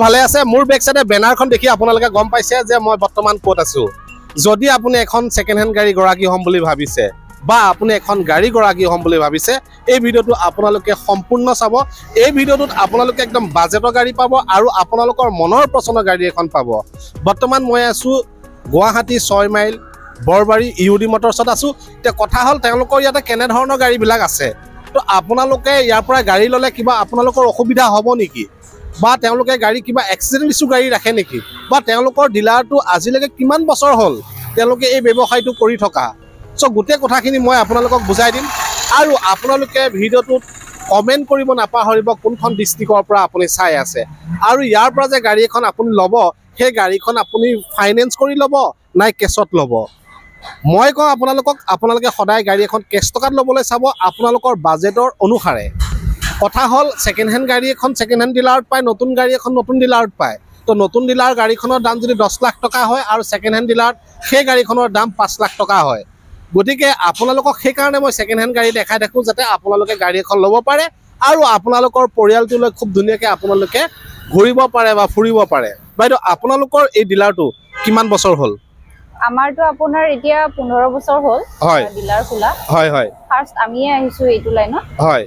ভালে আছে মোৰ বেক সাইডে বেনাৰখন দেখি আপোনালোকে গম পাইছে যে মই বৰ্তমান ক'ত আছো যদি আপুনি এখন সেকেন্ড হ্যান্ড গাড়ী গৰাকী হ'ম বুলি ভাবিছে বা আপুনি এখন গাড়ী গৰাকী হ'ম বুলি ভাবিছে এই ভিডিওটো আপোনালোকে সম্পূৰ্ণ চাব এই ভিডিওটোত আপোনালোকে একদম বাজেটৰ গাড়ী পাব আৰু আপোনালোকৰ মনৰ পছন্দৰ গাড়ী এখন পাব বৰ্তমান মই আছো গুৱাহাটী 6 মাইল বৰবাৰী ইউডি মটৰছত আছো তে কথা হল তেওঁলোকৰ ইয়াতে কেনে ধৰণৰ গাড়ী বিলাক আছে তো আপোনালোকে ইয়াৰ পৰা গাড়ী ললে কিবা আপোনালোকৰ অসুবিধা হ'ব নেকি বা তেওঁলোকে গাড়ী কিবা এক্সিডেন্ট ইস্যু গাড়ী ৰাখে নেকি বা তেওঁলোকৰ ডিলাৰটো আজিলৈকে কিমান বছৰ হ'ল তেওঁলোকে এই ব্যৱসায়টো কৰি থকা সো গোটে কথাখিনি মই আপোনালোকক বুজাই দিম আৰু আপোনালোকে ভিডিওটোত কমেন্ট কৰিব নাপাহৰিব কোনখন ডিস্ট্ৰিক্টৰ পৰা আপুনি চাই আছে আৰু ইয়াৰ পৰা যে গাড়ী এখন আপুনি ল'ব সেই গাড়ীখন আপুনি ফাইনেন্স কৰি ল'ব নাই কেছত ল'ব মই কওঁ আপোনালোকে সদায় গাড়ী এখন কেছ টকাত ল'বলৈ চাব আপোনালোকৰ বাজেটৰ অনুসাৰে কথা হল সেকেন্ড হ্যান্ড গাড়ী এখন সেকেন্ড হ্যান্ড ডিলাৰত পায় নতুন গাড়ী এখন নতুন ডিলাৰত পায় তো নতুন ডিলাৰ গাড়ীখনৰ দাম যদি 10 লাখ টকা হয় আৰু সেকেন্ড হ্যান্ড ডিলাৰত সেই গাড়ীখনৰ দাম 5 লাখ টকা হয় গতিকে আপোনালোকক সেই কাৰণে মই সেকেন্ড হ্যান্ড গাড়ী দেখাই দেখো যাতে আপোনালোকে গাড়ী এখন ল'ব পাৰে আৰু আপোনালোকৰ পৰিয়ালটোলৈ খুব ধুনীয়াকৈ আপোনালোকে ঘূৰিব পাৰে বা ফুৰিব পাৰে বাইদেউ আপোনালোকৰ এই ডিলাৰটো কিমান বছৰ হ'ল আমাৰটো আপোনাৰ এতিয়া 15 বছৰ হ'ল ডিলাৰ খোলা হয় হয় ফাৰ্স্ট আমিয়ে আহিছো এইটো লাইনত হয়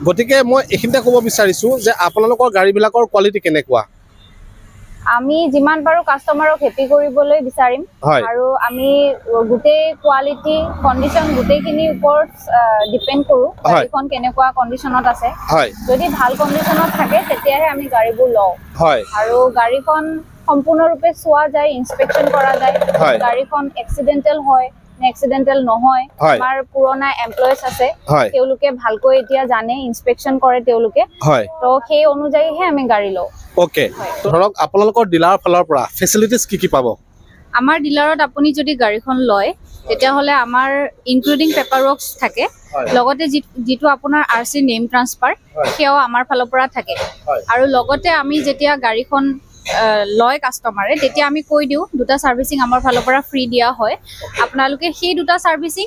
গতিকে মই এখিনতে ক'ব বিচাৰিছো যে আপোনালোকৰ গাড়ীবিলাকৰ কোৱালিটি কেনেকুৱা আমি যিমান পাৰো কাস্টমাৰক হেপি কৰিবলৈ বিচাৰিম আৰু আমি গুটেই কোৱালিটি কন্ডিশন গুটেইখিনি ওপৰত ডিপেন্ড কৰো গাড়ীখন কেনেকুৱা কন্ডিশনত আছে যদি ভাল কন্ডিশনত থাকে তেতিয়াহে আমি গাড়ীবোৰ লওঁ আৰু গাড়ীখন সম্পূৰ্ণৰূপে চোৱা যায় ইনস্পেকশন কৰা যায় গাড়ীখন এক্সিডেন্টাল হয় এক্সিডেন্টাল নহয় আমাৰ পুৰণা এমপ্লয়িজ আছে তেওঁলোকে ভালকৈ এতিয়া জানে ইনস্পেকশন কৰে তেওঁলোকে তো সেই অনুযায়ীহে আমি গাড়ী লওঁ ওকে ধৰক আপোনালোকৰ ডিলাৰ ফালৰ পৰা ফেসিলিটিজ কি পাব আমাৰ ডিলাৰত আপুনি যদি গাড়ীখন লয় তেতিয়া হলে আমাৰ ইনক্লুডিং পেপাৰ ওয়াৰ্কস থাকে লগতে যেটো আপোনাৰ আৰসি নেম ট্ৰান্সফাৰ সেও আমাৰ ফালৰ পৰা থাকে আৰু লগতে আমি যেতিয়া গাড়ীখন লয় কাস্টমাৰে তেতিয়া আমি কৈ দিও দুটা সাৰ্ভিসিং আমাৰ ফালৰ পৰা ফ্ৰী দিয়া হয় আপোনালোকে সেই দুটা সাৰ্ভিসিং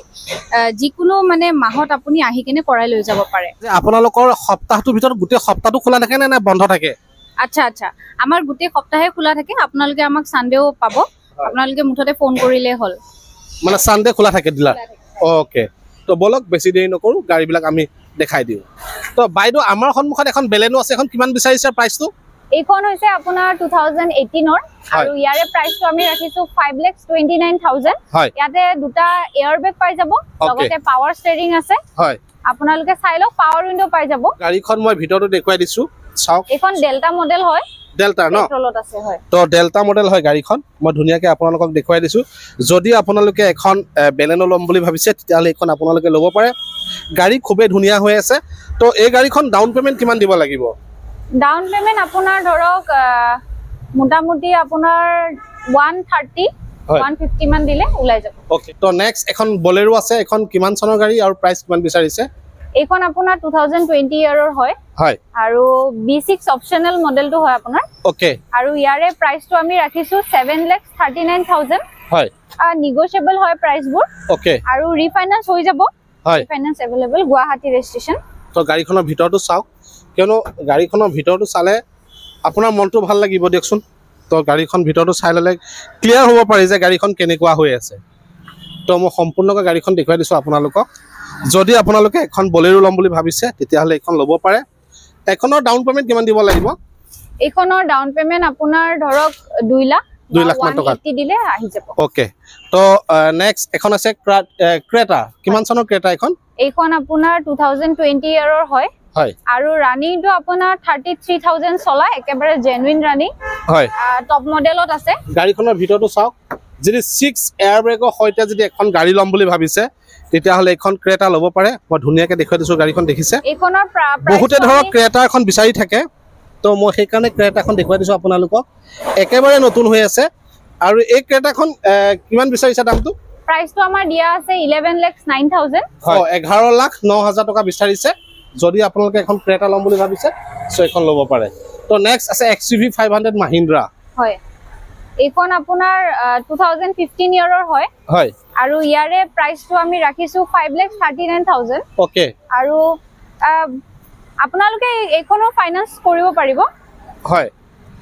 যিকোনো মানে মাহত আপুনি আহি কিনে কৰাই লৈ যাব পাৰে আপোনালোকৰ সপ্তাহটোৰ ভিতৰত গোটেই সপ্তাহটো খোলা থাকে নে বন্ধ থাকে আচ্ছা আচ্ছা আমাৰ গোটেই সপ্তাহে খোলা থাকে আপোনালোকে আমাক সানডেও পাব আপোনালোকে মুঠতে ফোন কৰিলে হল মানে সানডে খোলা থাকে ডিলাৰ ওকে তো বলক বেছি দেৰি নকৰো গাড়ীবিলাক আমি দেখাই দিও তো বাইদেউ আমাৰ সন্মুখত এখন বেলেনো আছে এখন কিমান বিচাৰিছে প্ৰাইসটো এইখন হৈছে আপোনাৰ 2018 ৰ আৰু ইয়াৰে প্ৰাইসটো আমি ৰাখিছো 5,29,000 ইয়াতে দুটা এয়াৰবেগ পাই যাব লগতে পাৱাৰ ষ্টেৰিং আছে আপোনালোকে চাই লওক পাৱাৰ উইন্ডো পাই যাব গাড়ীখন মই ভিতৰটো দেখুৱাই দিছো চাওক এইখন ডেল্টা মডেল হয় ডেল্টা ন পেট্ৰলত আছে হয় তো ডেল্টা মডেল হয় গাড়ীখন মই ধুনীয়াকৈ আপোনালোকক দেখুৱাই দিছো যদি আপোনালোকে এখন বেলেনো ল'ম বুলি ভাবিছে তেতিয়াহলে এখন আপোনালোকে ল'ব পাৰে গাড়ী খুবেই ধুনীয়া হৈ আছে তো এই গাড়ীখন ডাউন পেমেন্ট কিমান দিব লাগিব ডাউন পেমেন্ট আপোনাৰ ধৰক মোটামুটি আপোনাৰ 130 150 মান দিলে ওলাই যাব ওকে তো নেক্সট এখন বলেৰো আছে এখন কিমান চনৰ গাড়ী আৰু প্ৰাইস কিমান বিচাৰিছে এইখন আপোনাৰ 2020 ইয়াৰৰ হয় আৰু B6 অপচনেল মডেলটো হয় আপোনাৰ ওকে আৰু ইয়াৰে প্ৰাইসটো আমি ৰাখিছো 7,39,000 হয় নেগোশিয়েবল হয় প্ৰাইসবোৰ ওকে আৰু ৰিফাইনান্স হৈ যাব ৰিফাইনান্স अवेलेबल গুৱাহাটী ৰেজিষ্ট্ৰেচন তো গাড়ীখনৰ ভিতৰটো চাওক কিয়নো গাড়ীখনৰ ভিতৰটো চালে আপোনাৰ মনটো ভাল লাগিব দেখচোন তো গাড়ীখন ভিতৰটো চাই ললে ক্লিয়াৰ হ'ব পাৰে যে গাড়ীখন কেনেকুৱা হৈ আছে তো মই সম্পূৰ্ণকৈ গাড়ীখন দেখুৱাই দিছো আপোনালোকক যদি আপোনালোকে এখন বলেৰো ল'ম বুলি ভাবিছে তেতিয়াহলে এখন ল'ব পাৰে এখনৰ ডাউন পেমেন্ট কিমান দিব লাগিব এখনৰ ডাউন পেমেন্ট আপোনাৰ ধৰক 2 লাখ মান টকা দিলে আহি যাব ওকে তো নেক্সট এখন আছে ক্ৰেটা কিমান চনৰ ক্ৰেটা এখন আপোনাৰ 2020 ইয়াৰৰ হয় আৰু ৰানিংটো আপোনাৰ 33,000 চলা একেবাৰে জেনুইন ৰানিং টপ মডেলত আছে গাড়ীখনৰ ভিতৰটো চাওক যদি 6 এয়াৰবেগৰ সৈতে যদি এখন গাড়ী ল'ম বুলি ভাবিছে তেতিয়াহলে এখন ক্ৰেটা ল'ব পাৰে মই ধুনীয়াকৈ দেখুৱাই দিছো গাড়ীখন দেখিছে এইখনৰ বহুতে ধৰক ক্ৰেটা এখন বিচাৰি থাকে তো মই সেই কাৰণে ক্ৰেটাখন দেখুৱাই দিছো আপোনালোকক একেবাৰে নতুন হৈ আছে আৰু এই ক্ৰেটাখন কিমান বিচাৰিছে দামটো প্ৰাইসটো আমাৰ দিয়া আছে 11,09,000 11,09,000 টকা বিচাৰিছে যদি আপোনালোকে এখন ক্ৰেটা ল'ম বুলি ভাবিছে সো এখন ল'ব পাৰে তো নেক্সট আছে XUV 500 মহিন্দ্ৰা হয় এইখন আপোনাৰ 2015 ইয়াৰৰ হয় আৰু ইয়াৰে প্ৰাইসটো আমি ৰাখিছো 5,39,000 ওকে আৰু আপোনালোকে এইখনো ফাইনান্স কৰিব পাৰিব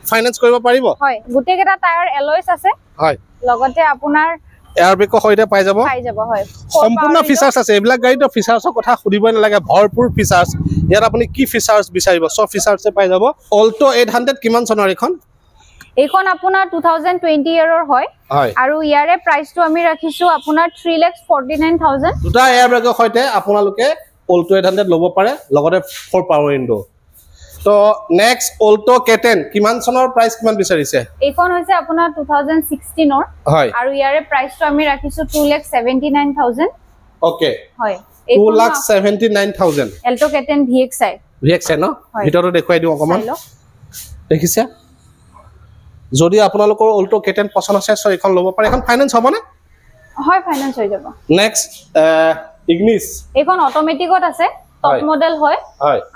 ফাইনেন্স কৰিব পাৰিব হয় গুটে কেটা টায়াৰ এলয়ছ আছে হয় লগতে আপোনাৰ এয়াৰবেগ সৈতে পাই যাব হয় সম্পূৰ্ণ ফিচাৰ্স আছে এইবিলাক গাড়ীৰ ফিচাৰ্সৰ কথা খুদিবই নালাগে ভৰপুৰ ফিচাৰ্স ইয়াত আপুনি কি ফিচাৰ্স বিচাৰিব সব ফিচাৰ্সে পাই যাব অল্টো 800 কিমান চনৰ এখন এইখন আপোনাৰ 2020 ইয়াৰৰ হয় আৰু ইয়াৰে প্ৰাইসটো আমি ৰাখিছো আপোনাৰ 3,49,000 দুটা এয়াৰবেগৰ সৈতে আপোনালোকে অল্টো 800 ল'ব পাৰে লগতে 4 পাৱাৰ উইন্ডো তো নেক্সট অল্টো K10 কিমান চনৰ প্ৰাইস কিমান বিচাৰিছে এইখন হৈছে আপোনাৰ 2016 ৰ হয় আৰু ইয়াৰে প্ৰাইসটো আমি ৰাখিছো 2,79,000 ওকে হয় 2,79,000 এল্টো K10 VXI ন ভিতৰটো দেখুৱাই দিও অকমান দেখিছে যদি আপোনালোকৰ অল্টো K10 পছন্দ আছে সো এখন ল'ব পাৰে এখন ফাইনান্স হ'ব না হয় ফাইনান্স হৈ যাব নেক্সট ইগনিস এখন অটোমেটিকত আছে টপ মডেল হয়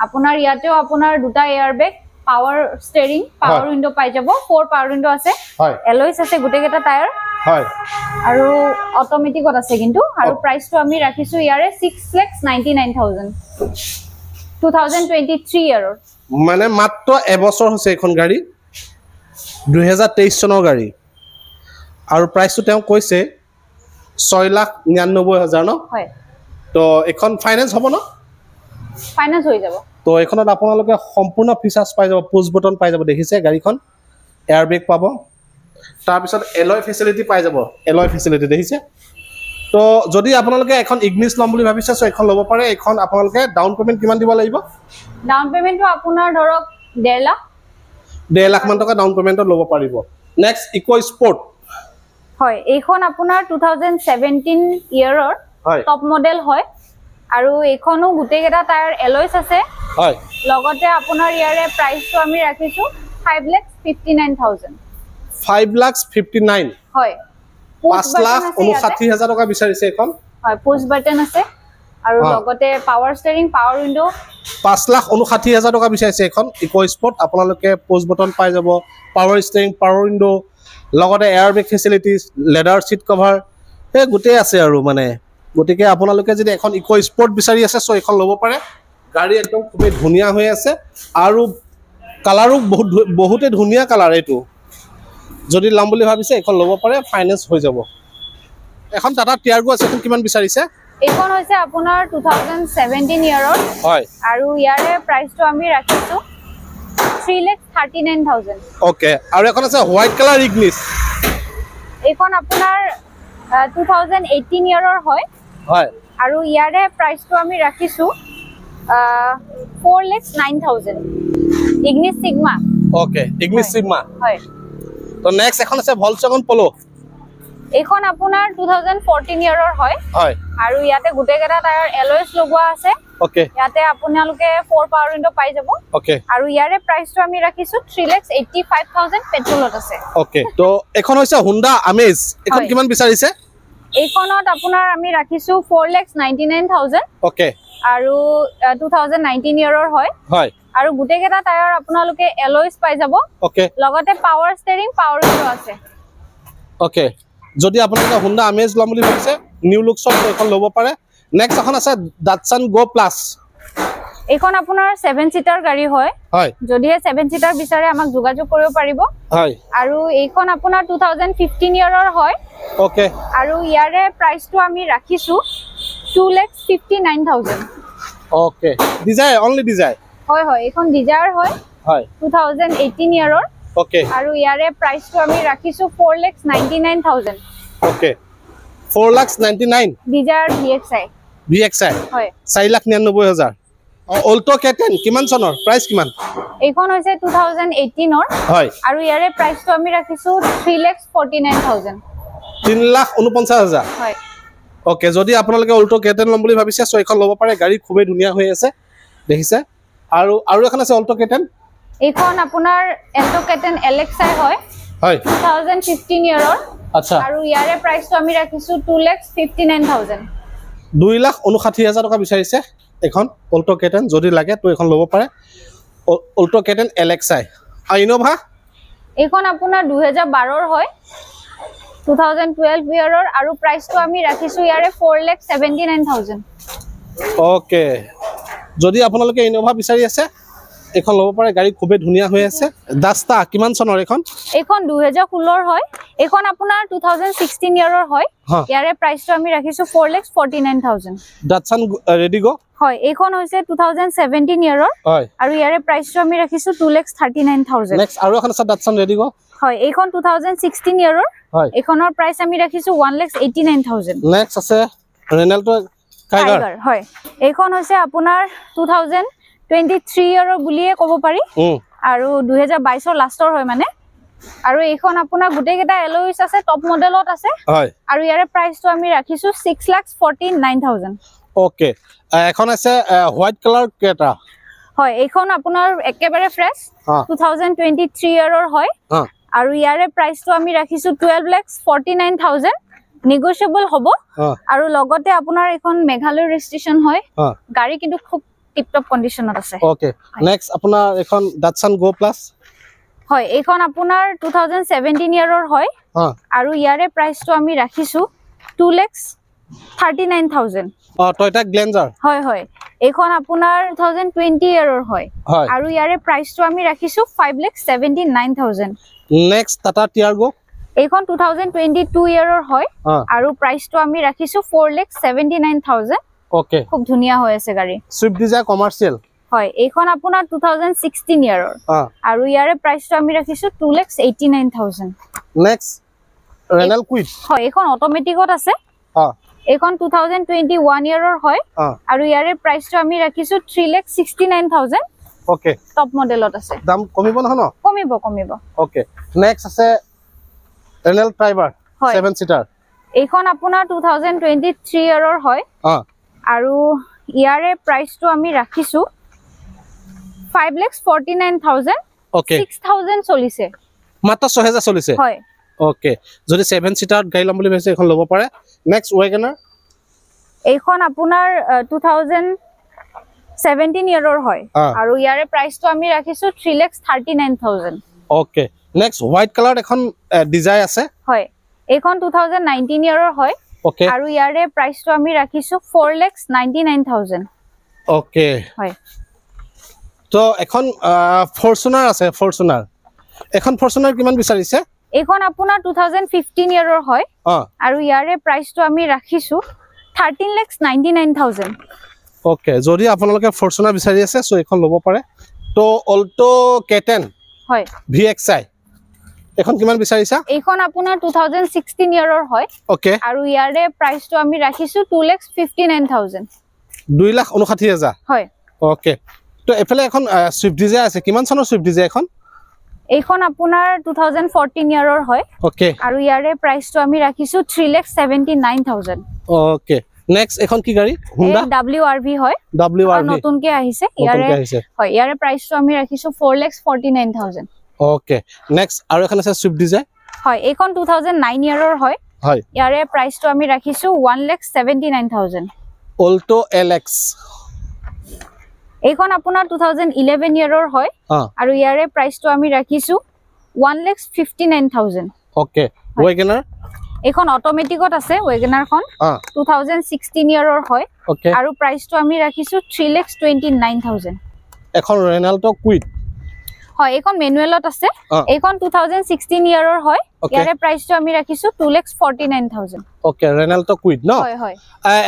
আপোনাৰ ইয়াতেও আপোনাৰ দুটা airbag power steering power window পাই যাব 4 পাৱাৰ উইন্ডো আছে এলয়ছ আছে গুটে কেটা টায়াৰ হয় আৰু অটোমেটিকত আছে কিন্তু আৰু প্ৰাইসটো আমি ৰাখিছো ইয়াৰে 6,99,000 2023 ইয়াৰৰ মানে মাত্ৰ এবছৰ হৈছে এখন গাড়ী 2023 চনৰ গাড়ী আৰু প্ৰাইসটো তেওঁ কৈছে 6,99,000 ন হয় তো এখন ফাইনান্স হ'ব ন ফাইনান্স হৈ যাব তো এখনত আপোনালোকে সম্পূৰ্ণ ফিচাৰ্স পাই যাব পুশ বটন পাই যাব দেখিছে গাড়ীখন এয়াৰবেগ পাব তাৰ পিছত এলয় ফেসিলিটি পাই যাব এলয় ফেসিলিটি দেখিছে তো যদি আপোনালোকে এখন ইগনিস লম বুলি ভাবিছে সো এখন ল'ব পাৰে এখন আপোনালোকে ডাউন পেমেন্ট কিমান দিব লাগিব ডাউন পেমেন্টটো আপোনাৰ ধৰক 1.5 লাখ মান টকা ডাউন পেমেন্টত ল'ব পাৰিব নেক্সট ইকো স্পৰ্ট হয় এইখন আপোনাৰ 2017 ইয়াৰৰ টপ মডেল হয় আৰু এইখনো গুটে কেটা টায়াৰ এলয়ছ আছে হয় লগতে আপোনাৰ ইয়াৰে প্ৰাইসটো আমি ৰাখিছো 5,59,000 5,59,000 হয় 5,59,000 টকা বিচাৰিছে এখন হয় পুশ বাটন আছে আৰু লগতে পাৱাৰ ষ্টেৰিং পাৱাৰ উইন্ডো 5,59,000 টকা বিচাৰিছে এখন ইকো স্পৰ্ট আপোনালোকে পুশ বটন পাই যাব পাৱাৰ ষ্টেৰিং পাৱাৰ উইন্ডো লগতে airbag facilities leather seat cover এ গুটে আছে আৰু মানে গতিকে আপোনালোকে যদি এখন ইকো স্পৰ্ট বিচাৰি আছে সো এখন ল'ব পাৰে গাড়ী একদম খুবই ধুনিয়া হৈ আছে আৰু কালাৰো বহুতে ধুনিয়া কালাৰ এটো যদি লম বুলি ভাবিছে এখন ল'ব পাৰে ফাইনান্স হৈ যাব এখন টাটা টিয়াগো আছে এখন কিমান বিচাৰিছে এইখন হৈছে আপোনাৰ 2017 ইয়াৰৰ হয় আৰু ইয়াৰে প্ৰাইসটো আমি ৰাখিছো 3,39,000 ওকে আৰু এখন আছে হোৱাইট কালাৰ ইগনিস এইখন আপোনাৰ 2018 ইয়াৰৰ হয় হয় আৰু ইয়াৰে প্ৰাইসটো আমি ৰাখিছো 4,09,000 Ignis sigma okay Ignis sigma হয় তো নেক্সট এখন আছে ভলক্সৱাগন পলো এইখন আপোনাৰ 2014 ইয়াৰৰ হয় হয় আৰু ইয়াতে গুটে কেটা টায়াৰ এলয়ছ লগোৱা আছে ওকে ইয়াতে আপোনালোকে 4 পাৱাৰ উইন্ডো পাই যাব ওকে আৰু ইয়াৰে প্ৰাইসটো আমি ৰাখিছো 3,85,000 পেট্ৰলত আছে ওকে তো এখন হৈছে Honda Amaze এখন কিমান বিচাৰিছে এইখনত আপোনাৰ আমি ৰাখিছো 4,99,000 ওকে আৰু 2019 ইয়াৰৰ হয় হয় আৰু গুটে কেটা টায়াৰ আপোনালোকে এলয়ছ পাই যাব ওকে লগতে পাৱাৰ ষ্টেৰিং পাৱাৰ উইন্ডো আছে ওকে যদি আপোনালোকে Honda Amaze লম বুলি ভাবিছে নিউ লুকছত এখন ল'ব পাৰে নেক্সট এখন আছে Datsun Go Plus এইখন আপোনাৰ 7 সিটাৰ গাড়ী হয় হয় যদি 7 সিটাৰ বিচাৰে আমাক যোগাযোগ কৰিব পাৰিব হয় আৰু এইখন আপোনাৰ 2015 ইয়াৰৰ হয় ওকে আৰু ইয়াৰে প্ৰাইসটো আমি ৰাখিছো 2,59,000 ওকে ডিজায়াৰ অনলি ডিজায়াৰ হয় হয় এইখন ডিজায়াৰ হয় 2018 ইয়াৰৰ ওকে আৰু ইয়াৰে প্ৰাইসটো আমি ৰাখিছো 4,99,000 ওকে 4,99,000 ডিজায়াৰ VXI হয় 4,99,000 অল্টো K10 কিমান চনৰ প্ৰাইস কিমান এইখন হৈছে 2018 ৰ হয় আৰু ইয়াৰে প্ৰাইসটো আমি ৰাখিছো 3,49,000 3,49,000 হয় ওকে যদি আপোনালোকে অল্টো K10 লম বুলি ভাবিছে সো এখন ল'ব পাৰে গাড়ী খুবই ধুনিয়া হৈ আছে দেখিছে আৰু এখন আছে অল্টো K10 এইখন আপোনাৰ এল্টো K10 LXI হয় 2015 ইয়াৰৰ আচ্ছা আৰু ইয়াৰে প্ৰাইসটো আমি ৰাখিছো 2,59,000 2,59,000 টকা বিচাৰিছে এখন অল্টো K10 যদি লাগে তো এখন ল'ব পাৰে অল্টো K10 LXI আৰু ইনোভা এইখন আপোনাৰ 2012 ৰ হয় 2012 ইয়াৰৰ আৰু প্ৰাইসটো আমি ৰাখিছো ইয়াৰে 4,79,000 ওকে যদি আপোনালোকে ইনোভা বিচাৰি আছে এখন ল'ব পাৰে গাড়ী খুবেই ধুনীয়া হৈ আছে দাস্তা কিমান চনৰ এখন 2016 হয় এখন আপোনাৰ 2016 ইয়াৰৰ হয় ইয়াৰে প্ৰাইসটো আমি ৰাখিছো 4,49,000 দাটসান ৰেডিগো হয় এখন হৈছে 2017 ইয়াৰৰ হয় আৰু ইয়াৰে প্ৰাইসটো আমি ৰাখিছো 2,39,000 নেক্সট আৰু এখন আছে দাটসান ৰেডিগো হয় এখন 2016 ইয়াৰৰ হয় এখনৰ প্ৰাইস আমি ৰাখিছো 1,89,000 নেক্সট আছে ৰেনাল্টো টাইগাৰ হয় এখন হৈছে আপোনাৰ 2023 ইয়াৰৰ বুলিয়ে ক'ব পাৰি আৰু 2022 ৰ লাষ্টৰ হয় মানে আৰু এইখন আপোনাৰ গুটেই কেটা এলয়ছ আছে টপ মডেলত আছে হয় আৰু ইয়াৰে প্ৰাইসটো আমি ৰাখিছো 6,49,000 ওকে এখন আছে হোৱাইট কালাৰ কেটা হয় এইখন আপোনাৰ একেবাৰে ফ্ৰেছ 2023 ইয়াৰৰ হয় আৰু ইয়াৰে প্ৰাইসটো আমি ৰাখিছো 12,49,000 নেগোশিয়েবল হ'ব আৰু লগতে আপোনাৰ এখন মেঘালয় ৰেজিষ্ট্ৰেচন হয় গাড়ী কিন্তু খুব টিপ টপ কন্ডিশনত আছে ওকে নেক্সট আপোনাৰ এখন দাটসান গো প্লাস হয় এইখন আপোনাৰ 2017 ইয়াৰৰ হয় আৰু ইয়াৰে প্ৰাইসটো আমি ৰাখিছো 2,39,000 টয়োটা গ্লেঞ্জাৰ হয় হয় এইখন আপোনাৰ 2020 ইয়াৰৰ হয় আৰু ইয়াৰে প্ৰাইসটো আমি ৰাখিছো 5,79,000 নেক্সট টাটা টিয়াগো এইখন 2022 ইয়াৰৰ হয় আৰু প্ৰাইসটো আমি ৰাখিছো 4,79,000 ওকে খুব ধুনিয়া হৈ আছে গাড়ী সুইফট ডিজায়াৰ কমাৰ্শিয়েল হয় এইখন আপোনাৰ 2016 ইয়াৰৰ আৰু ইয়াৰে প্ৰাইসটো আমি ৰাখিছো 2,89,000 নেক্সট ৰেনাল কুইড হয় এইখন অটোমেটিকত আছে এইখন 2021 ইয়াৰৰ হয় আৰু ইয়াৰে প্ৰাইসটো আমি ৰাখিছো 3,69,000 ওকে টপ মডেলত আছে দাম কমিব নহয় ন কমিব ওকে নেক্সট আছে ৰেনাল ট্ৰাইবাৰ 7 সিটাৰ এইখন আপোনাৰ 2023 ইয়াৰৰ হয় আৰু ইয়াৰে প্ৰাইসটো আমি ৰাখিছো 5,49,000 ওকে 6,000 চলিছে মাত্ৰ 6,000 চলিছে হয় ওকে যদি 7 সিটাৰ গাড়ী লম বুলি ভাবিছে এখন ল'ব পাৰে নেক্সট ওয়াগনাৰ এইখন আপোনাৰ 2017 ইয়াৰৰ হয় আৰু ইয়াৰে প্ৰাইসটো আমি ৰাখিছো 3,39,000 ওকে নেক্সট হোৱাইট কালাৰ এখন ডিজায়াৰ আছে হয় এইখন 2019 ইয়াৰৰ হয় ওকে আৰু ইয়াৰে প্ৰাইসটো আমি ৰাখিছো 4,99,000 ওকে হয় তো এখন ফৰচুনাৰ আছে ফৰচুনাৰ এখন ফৰচুনাৰ কিমান বিচাৰিছে এইখন আপোনাৰ 2015 ইয়াৰৰ হয় আৰু ইয়াৰে প্ৰাইসটো আমি ৰাখিছো 13,99,000 ওকে যদি আপোনালোকে ফৰচুনাৰ বিচাৰি আছে সো এখন ল'ব পাৰে তো অল্টো K10 হয় VXI এখন কিমান বিচাৰিছা এইখন আপোনাৰ 2016 ইয়াৰৰ হয় ওকে আৰু ইয়াৰে প্ৰাইসটো আমি ৰাখিছো 2,59,000 2,59,000 হয় ওকে তো এফালে এখন সুইফট ডিজায়াৰ আছে কিমান চনৰ সুইফট ডিজায়াৰ এখন এইখন আপোনাৰ 2014 ইয়াৰৰ হয় ওকে আৰু ইয়াৰে প্ৰাইসটো আমি ৰাখিছো 3,79,000 ওকে নেক্সট এখন কি গাড়ী হুন্ডা WRV হয় WRV নতুনকে আহিছে ইয়াৰে প্ৰাইসটো আমি ৰাখিছো 4,49,000 ওকে নেক্সট আৰু এখন আছে সুইফট ডিজায়াৰ হয় এইখন 2009 ইয়াৰৰ হয় ইয়াৰে প্ৰাইসটো আমি ৰাখিছো 1,79,000 অল্টো LX এইখন আপোনাৰ 2011 ইয়াৰৰ হয় আৰু ইয়াৰে প্ৰাইসটো আমি ৰাখিছো 1,59,000 ওকে ওয়াগনাৰ এইখন অটোমেটিকত আছে ওয়াগনাৰখন 2016 ইয়াৰৰ হয় আৰু প্ৰাইসটো আমি ৰাখিছো 3,29,000 এখন ৰেনাল্টো কুইড হয় এইখন মেনুৱেলত আছে এইখন 2016 ইয়াৰৰ হয় ইয়াৰে প্ৰাইসটো আমি ৰাখিছো 2,49,000 ওকে ৰেনাল্টো কুইড ন হয় হয়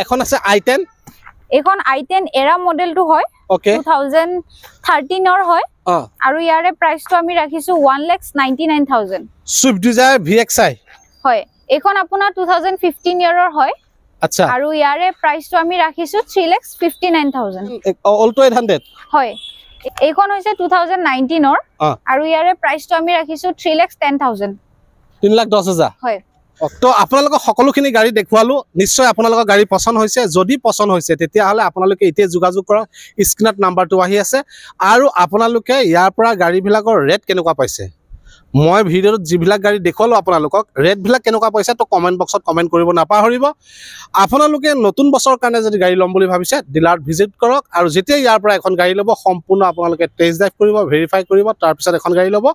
এখন আছে i10 এইখন i10 এৰা মডেলটো হয় ওকে 2013 ৰ হয় আৰু ইয়াৰে প্ৰাইসটো আমি ৰাখিছো 1,99,000 সুইফট ডিজায়াৰ VXI হয় এইখন আপোনাৰ 2015 ইয়াৰৰ হয় আচ্ছা আৰু ইয়াৰে প্ৰাইসটো আমি ৰাখিছো 3,59,000 অল্টো 800 হয় এইখন হৈছে 2019 ৰ আৰু ইয়াৰে প্ৰাইসটো আমি ৰাখিছো 3,10,000 3,10,000 হয় তো আপোনালোকক সকলোখিনি গাড়ী দেখুৱালো নিশ্চয় আপোনালোকৰ গাড়ী পছন্দ হৈছে যদি পছন্দ হৈছে তেতিয়াহ'লে আপোনালোকে এতিয়া যোগাযোগ কৰক স্ক্ৰিনত নাম্বাৰটো আহি আছে আৰু আপোনালোকে ইয়াৰ পৰা গাড়ীবিলাকৰ ৰেট কেনেকুৱা পাইছে মই ভিডিঅ'ত যিবিলাক গাড়ী দেখুৱালো আপোনালোকক ৰেটবিলাক কেনেকুৱা পাইছে তো কমেণ্ট বক্সত কমেণ্ট কৰিব নাপাহৰিব আপোনালোকে নতুন বছৰৰ কাৰণে যদি গাড়ী ল'ম বুলি ভাবিছে ডিলাৰত ভিজিট কৰক আৰু যেতিয়া ইয়াৰ পৰা এখন গাড়ী ল'ব সম্পূৰ্ণ আপোনালোকে টেষ্ট ড্ৰাইভ কৰিব ভেৰিফাই কৰিব তাৰপিছত এখন গাড়ী ল'ব